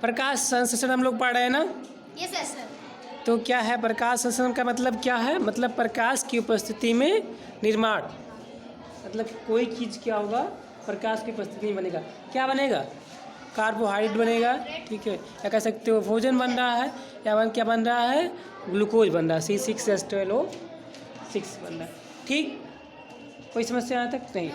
प्रकाश संश्लेषण हम लोग पढ़ रहे हैं ना। Yes sir. तो क्या है प्रकाश संश्लेषण का मतलब क्या है? मतलब प्रकाश की उपस्थिति में निर्माण, मतलब कोई चीज़ क्या होगा प्रकाश की उपस्थिति में बनेगा। क्या बनेगा? कार्बोहाइड्रेट बनेगा, ठीक है, या कह सकते हो भोजन बन रहा है, या क्या बन रहा है? ग्लूकोज बन रहा है, C6H12O6 बन रहा है। ठीक, कोई समस्या यहाँ तक नहीं।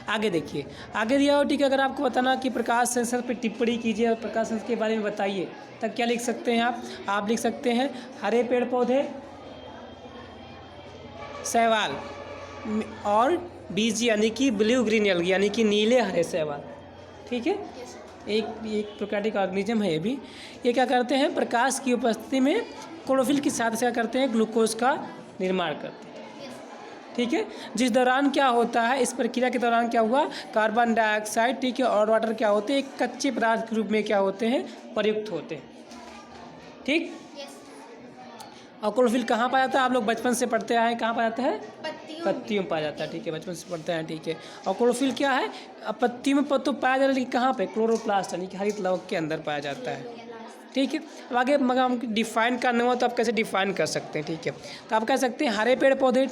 आगे देखिए, आगे दिया हो, ठीक है। अगर आपको बताना कि प्रकाश संश्लेषण पर टिप्पणी कीजिए और प्रकाश संश्लेषण के बारे में बताइए, तब क्या लिख सकते हैं आप लिख सकते हैं हरे पेड़ पौधे, शैवाल और बीज यानी कि ब्लू ग्रीन एल्गी यानी कि नीले हरे शैवाल, ठीक है। एक प्रोकैरियोटिक ऑर्गेनिज्म है ये भी। ये क्या करते हैं? प्रकाश की उपस्थिति में क्लोरोफिल की सहायता से क्या करते हैं? ग्लूकोज का निर्माण करते हैं, ठीक है। जिस दौरान क्या होता है, इस प्रक्रिया के दौरान क्या हुआ? कार्बन डाइऑक्साइड, ठीक है, और वाटर क्या होते हैं? एक कच्चे पदार्थ के रूप में क्या होते हैं? प्रयुक्त होते हैं, ठीक। और क्लोरोफिल कहाँ पाया जाता है? आप लोग बचपन से पढ़ते आए हैं, कहाँ पाया जाता है? पत्तियों में पाया जाता है, ठीक है, बचपन से पढ़ते हैं, ठीक है। और क्लोरोफिल क्या है? पत्तियों में तो पाया जाता है, लेकिन कहाँ पे? क्लोरोप्लास्ट यानी कि हरित लवक के अंदर पाया जाता है, ठीक है। अब आगे मगर हम डिफाइन करना हुआ तो आप कैसे डिफाइन कर सकते हैं, ठीक है। तो आप कह सकते हैं हरे पेड़ पौधे,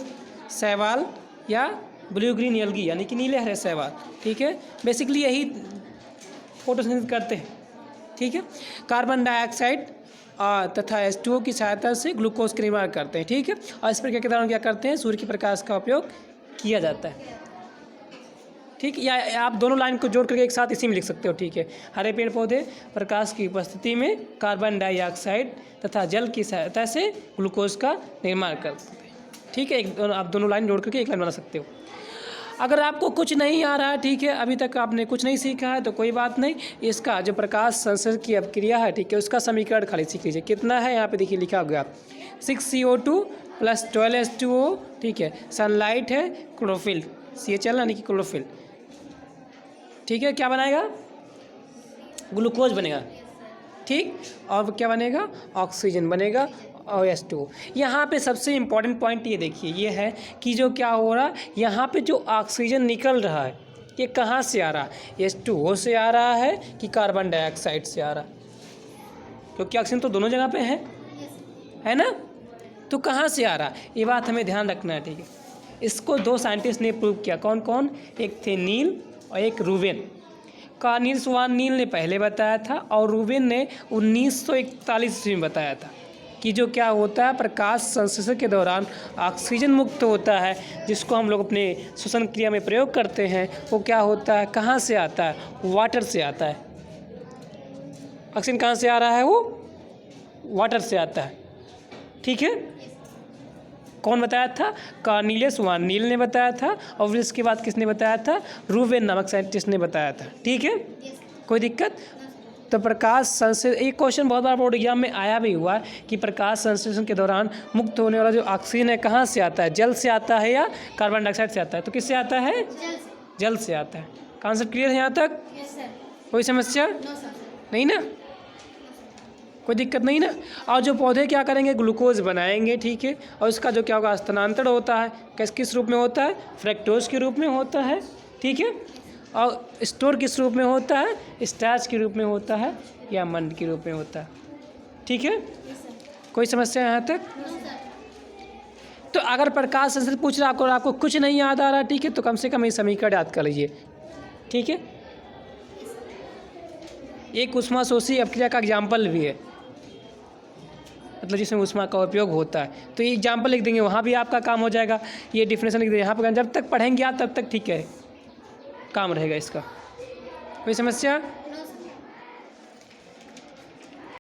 शैवाल या ब्लू ग्रीन एल्गी यानी कि नीले हरे शैवाल, ठीक है। बेसिकली यही फोटोसिंथेसिस करते हैं, ठीक है। कार्बन डाइऑक्साइड तथा H2O की सहायता से ग्लूकोज का निर्माण करते हैं, ठीक है। और इस प्रक्रिया के दौरान क्या करते हैं? सूर्य के प्रकाश का उपयोग किया जाता है, ठीक। या आप दोनों लाइन को जोड़ करके एक साथ इसी में लिख सकते हो, ठीक है। हरे पेड़ पौधे प्रकाश की उपस्थिति में कार्बन डाइऑक्साइड तथा जल की सहायता से ग्लूकोज का निर्माण करते हैं, ठीक है। आप दोनों लाइन जोड़ करके एक लाइन बना सकते हो। अगर आपको कुछ नहीं आ रहा है, ठीक है, अभी तक आपने कुछ नहीं सीखा है, तो कोई बात नहीं। इसका जो प्रकाश संश्लेषण की अभिक्रिया है, ठीक है, उसका समीकरण खाली सीख लीजिए। कितना है यहाँ पे देखिए लिखा गया 6CO2 + 12H2O, ठीक है। सनलाइट है, क्लोरोफिल CHL यानी कि क्लोरोफिल, ठीक है। क्या बनाएगा? ग्लूकोज बनेगा, ठीक। और क्या बनेगा? ऑक्सीजन बनेगा और H2O। यहाँ पे सबसे इम्पॉर्टेंट पॉइंट ये देखिए, ये है कि जो क्या हो रहा है यहाँ पे, जो ऑक्सीजन निकल रहा है ये कहाँ से आ रहा है? H2O से आ रहा है कि कार्बन डाइऑक्साइड से आ रहा है? क्योंकि ऑक्सीजन तो दोनों जगह पे है ना। तो कहाँ से आ रहा है ये बात हमें ध्यान रखना है, ठीक है। इसको दो साइंटिस्ट ने प्रूव किया। कौन कौन? एक थे नील और एक रूबेन। कार्निस वान नील ने पहले बताया था और रूबेन ने 1941 में बताया था कि जो क्या होता है प्रकाश संश्लेषण के दौरान ऑक्सीजन मुक्त होता है, जिसको हम लोग अपने श्वसन क्रिया में प्रयोग करते हैं। वो क्या होता है? कहाँ से आता है? वाटर से आता है। ऑक्सीजन कहाँ से आ रहा है? वो वाटर से आता है, ठीक है। कौन बताया था? कार्निलियस वान नील ने बताया था, और इसके बाद किसने बताया था? रूबेन नामक साइंटिस्ट ने बताया था, ठीक है। कोई दिक्कत? तो प्रकाश संश्लेषण, एक क्वेश्चन बहुत बार बोर्ड एग्जाम में आया भी हुआ कि प्रकाश संश्लेषण के दौरान मुक्त होने वाला जो ऑक्सीजन है कहाँ से आता है? जल से आता है या कार्बन डाइऑक्साइड से आता है? तो किससे आता है? जल से आता है। कॉन्सेप्ट क्लियर है यहाँ तक? कोई समस्या नहीं ना? कोई दिक्कत नहीं ना? और जो पौधे क्या करेंगे? ग्लूकोज बनाएंगे, ठीक है। और उसका जो क्या होगा? स्थानांतरण होता है। किस रूप में होता है? फ्रक्टोज के रूप में होता है, ठीक है। और स्टोर किस रूप में होता है? स्टार्च के रूप में होता है या मंड के रूप में होता है, ठीक है। कोई समस्या यहाँ तक? तो अगर प्रकाश संश्लेषण पूछ रहा है आपको कुछ नहीं याद आ रहा, ठीक है, तो कम से कम ये समीकरण याद कर लीजिए, ठीक है। एक ऊष्माशोषी अभिक्रिया का एग्जाम्पल भी है, मतलब जिसमें ऊष्मा का उपयोग होता है। तो ये एग्जाम्पल लिख देंगे, वहाँ भी आपका काम हो जाएगा। ये डिफिनेशन लिख देंगे यहाँ पर। जब तक पढ़ेंगे आप तब तक ठीक है, काम रहेगा इसका। कोई समस्या?